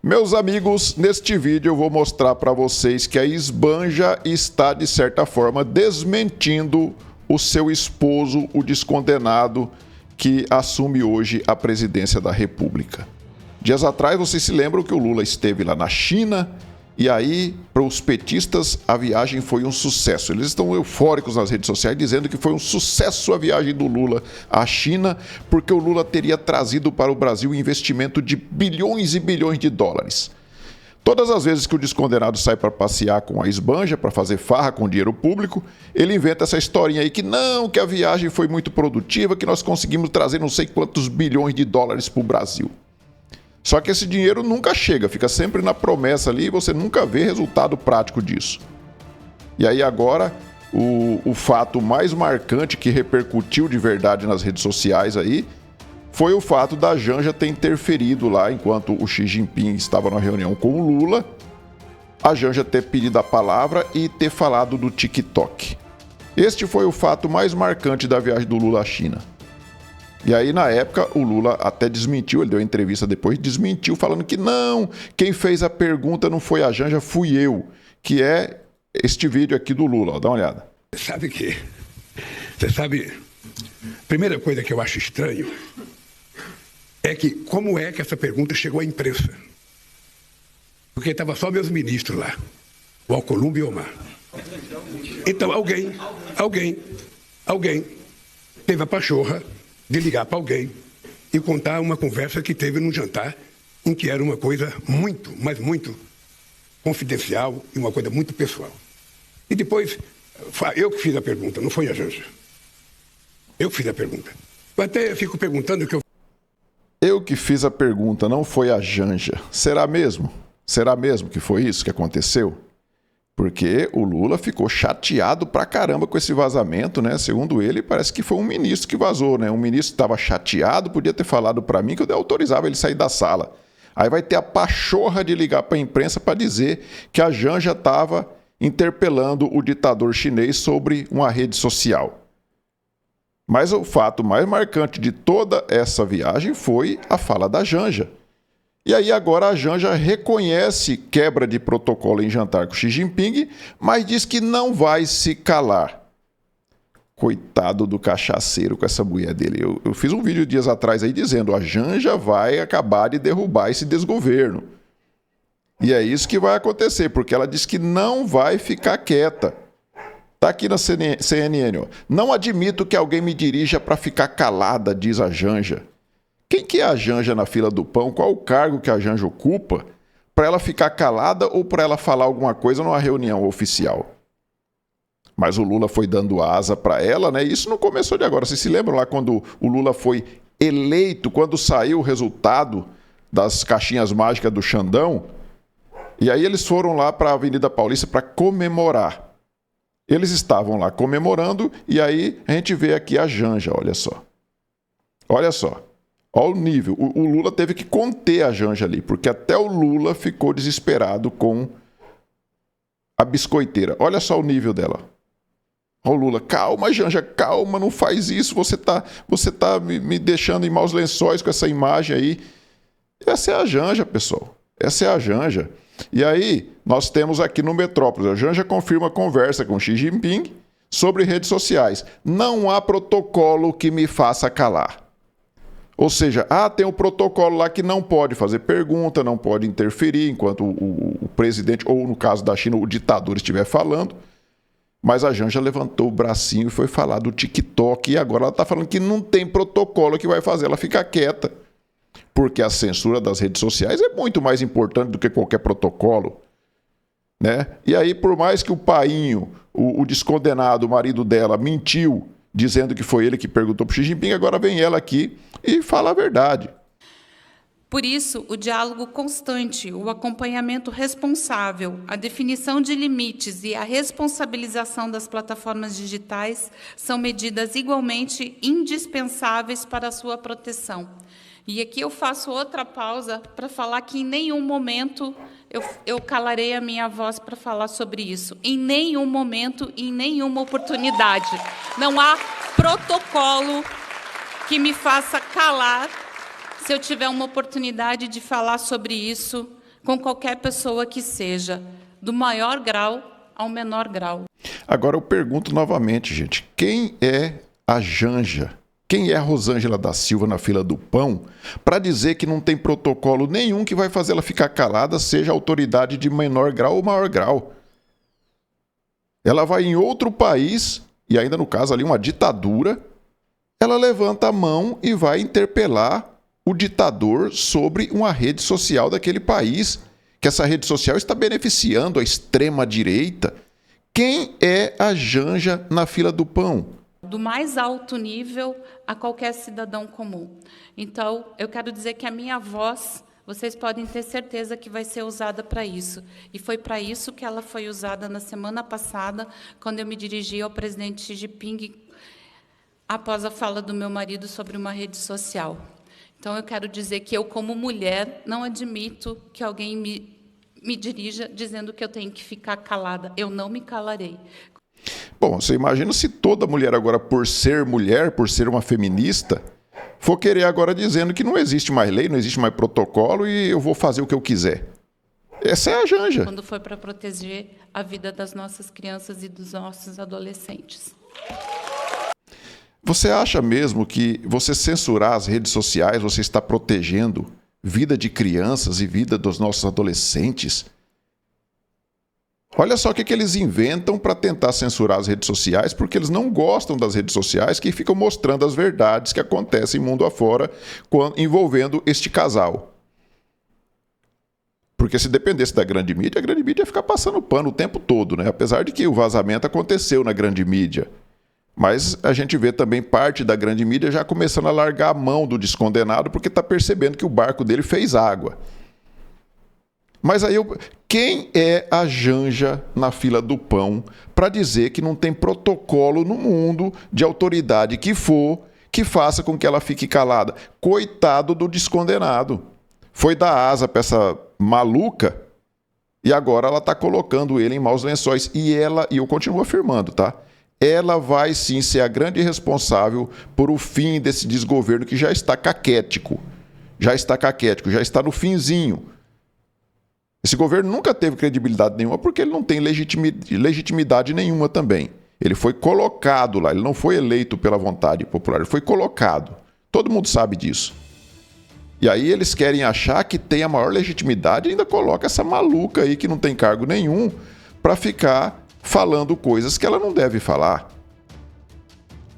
Meus amigos, neste vídeo eu vou mostrar para vocês que a Esbanja está, de certa forma, desmentindo o seu esposo, o descondenado, que assume hoje a presidência da República. Dias atrás, vocês se lembram que o Lula esteve lá na China, e aí, para os petistas, a viagem foi um sucesso. Eles estão eufóricos nas redes sociais, dizendo que foi um sucesso a viagem do Lula à China, porque o Lula teria trazido para o Brasil um investimento de bilhões e bilhões de dólares. Todas as vezes que o descondenado sai para passear com a Esbanja, para fazer farra com dinheiro público, ele inventa essa historinha aí que não, que a viagem foi muito produtiva, que nós conseguimos trazer não sei quantos bilhões de dólares para o Brasil. Só que esse dinheiro nunca chega, fica sempre na promessa ali e você nunca vê resultado prático disso. E aí agora, o fato mais marcante que repercutiu de verdade nas redes sociais aí, foi o fato da Janja ter interferido lá enquanto o Xi Jinping estava na reunião com o Lula, a Janja ter pedido a palavra e ter falado do TikTok. Este foi o fato mais marcante da viagem do Lula à China. E aí, na época, o Lula até desmentiu, ele deu entrevista depois, desmentiu, falando que não, quem fez a pergunta não foi a Janja, fui eu, que é este vídeo aqui do Lula, ó, dá uma olhada. Você sabe, primeira coisa que eu acho estranho é que como é que essa pergunta chegou à imprensa? Porque estava só meus ministros lá, o Alcolumbre e o Omar. Então alguém teve a pachorra de ligar para alguém e contar uma conversa que teve num jantar em que era uma coisa muito, mas muito confidencial e uma coisa muito pessoal. E depois, eu que fiz a pergunta, não foi a Janja. Eu que fiz a pergunta. Eu até fico perguntando o que Eu que fiz a pergunta, não foi a Janja. Será mesmo? Será mesmo que foi isso que aconteceu? Porque o Lula ficou chateado pra caramba com esse vazamento, né? Segundo ele, parece que foi um ministro que vazou, né? Um ministro estava chateado, podia ter falado pra mim que eu autorizava ele sair da sala. Aí vai ter a pachorra de ligar pra imprensa para dizer que a Janja estava interpelando o ditador chinês sobre uma rede social. Mas o fato mais marcante de toda essa viagem foi a fala da Janja. E aí agora a Janja reconhece quebra de protocolo em jantar com Xi Jinping, mas diz que não vai se calar. Coitado do cachaceiro com essa mulher dele. Eu fiz um vídeo dias atrás aí dizendo a Janja vai acabar de derrubar esse desgoverno. E é isso que vai acontecer, porque ela diz que não vai ficar quieta. Tá aqui na CNN, ó. Não admito que alguém me dirija para ficar calada, diz a Janja. Quem que é a Janja na fila do pão? Qual o cargo que a Janja ocupa para ela ficar calada ou para ela falar alguma coisa numa reunião oficial? Mas o Lula foi dando asa para ela, né? Isso não começou de agora. Vocês se lembram lá quando o Lula foi eleito, quando saiu o resultado das caixinhas mágicas do Xandão? E aí eles foram lá para a Avenida Paulista para comemorar. Eles estavam lá comemorando e aí a gente vê aqui a Janja, olha só. Olha só. Olha o nível. O Lula teve que conter a Janja ali, porque até o Lula ficou desesperado com a biscoiteira. Olha só o nível dela. Olha o Lula. Calma, Janja, calma, não faz isso. Você tá me deixando em maus lençóis com essa imagem aí. Essa é a Janja, pessoal. Essa é a Janja. E aí, nós temos aqui no Metrópolis, a Janja confirma conversa com Xi Jinping sobre redes sociais. Não há protocolo que me faça calar. Ou seja, tem um protocolo lá que não pode fazer pergunta, não pode interferir enquanto o presidente, ou no caso da China, o ditador estiver falando. Mas a Janja levantou o bracinho e foi falar do TikTok e agora ela está falando que não tem protocolo que vai fazer ela ficar quieta. Porque a censura das redes sociais é muito mais importante do que qualquer protocolo, né? E aí, por mais que o painho, o descondenado, o marido dela, mentiu, dizendo que foi ele que perguntou para o Xi Jinping, agora vem ela aqui e fala a verdade. Por isso, o diálogo constante, o acompanhamento responsável, a definição de limites e a responsabilização das plataformas digitais são medidas igualmente indispensáveis para a sua proteção. E aqui eu faço outra pausa para falar que em nenhum momento eu calarei a minha voz para falar sobre isso. Em nenhum momento, em nenhuma oportunidade. Não há protocolo que me faça calar se eu tiver uma oportunidade de falar sobre isso com qualquer pessoa que seja, do maior grau ao menor grau. Agora eu pergunto novamente, gente, quem é a Janja? Quem é a Rosângela da Silva na fila do pão para dizer que não tem protocolo nenhum que vai fazer ela ficar calada, seja autoridade de menor grau ou maior grau? Ela vai em outro país, e ainda no caso ali uma ditadura, ela levanta a mão e vai interpelar o ditador sobre uma rede social daquele país, que essa rede social está beneficiando a extrema-direita. Quem é a Janja na fila do pão? Do mais alto nível a qualquer cidadão comum. Então, eu quero dizer que a minha voz, vocês podem ter certeza que vai ser usada para isso. E foi para isso que ela foi usada na semana passada, quando eu me dirigi ao presidente Xi Jinping, após a fala do meu marido sobre uma rede social. Então, eu quero dizer que eu, como mulher, não admito que alguém me dirija dizendo que eu tenho que ficar calada. Eu não me calarei. Bom, você imagina se toda mulher agora, por ser mulher, por ser uma feminista, for querer agora dizendo que não existe mais lei, não existe mais protocolo e eu vou fazer o que eu quiser. Essa é a Janja. Quando foi para proteger a vida das nossas crianças e dos nossos adolescentes. Você acha mesmo que você censurar as redes sociais, você está protegendo vida de crianças e vida dos nossos adolescentes? Olha só o que eles inventam para tentar censurar as redes sociais, porque eles não gostam das redes sociais que ficam mostrando as verdades que acontecem mundo afora envolvendo este casal. Porque se dependesse da grande mídia, a grande mídia ia ficar passando pano o tempo todo, né? Apesar de que o vazamento aconteceu na grande mídia. Mas a gente vê também parte da grande mídia já começando a largar a mão do descondenado porque está percebendo que o barco dele fez água. Mas aí, quem é a Janja na fila do pão para dizer que não tem protocolo no mundo de autoridade que for que faça com que ela fique calada? Coitado do descondenado. Foi dar asa para essa maluca e agora ela está colocando ele em maus lençóis. E eu continuo afirmando, tá? Ela vai sim ser a grande responsável por o fim desse desgoverno que já está caquético. Já está no finzinho. Esse governo nunca teve credibilidade nenhuma porque ele não tem legitimidade nenhuma também. Ele foi colocado lá, ele não foi eleito pela vontade popular, ele foi colocado. Todo mundo sabe disso. E aí eles querem achar que tem a maior legitimidade e ainda coloca essa maluca aí que não tem cargo nenhum para ficar falando coisas que ela não deve falar.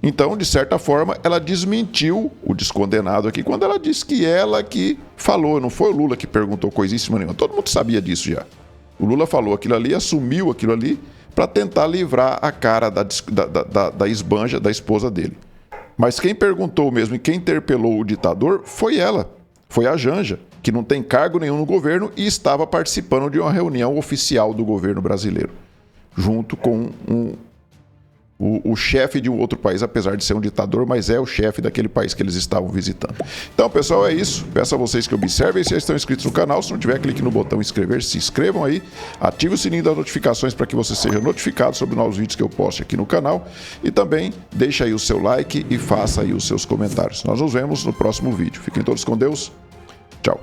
Então, de certa forma, ela desmentiu o descondenado aqui quando ela disse que ela que falou, não foi o Lula que perguntou coisíssima nenhuma. Todo mundo sabia disso já. O Lula falou aquilo ali, assumiu aquilo ali para tentar livrar a cara da esbanja, da esposa dele. Mas quem perguntou mesmo e quem interpelou o ditador foi ela, foi a Janja, que não tem cargo nenhum no governo e estava participando de uma reunião oficial do governo brasileiro, junto com o chefe de um outro país, apesar de ser um ditador, mas é o chefe daquele país que eles estavam visitando. Então, pessoal, é isso. Peço a vocês que observem se já estão inscritos no canal. Se não tiver, clique no botão inscrever, se inscrevam aí, ative o sininho das notificações para que você seja notificado sobre novos vídeos que eu posto aqui no canal e também deixa aí o seu like e faça aí os seus comentários. Nós nos vemos no próximo vídeo. Fiquem todos com Deus. Tchau.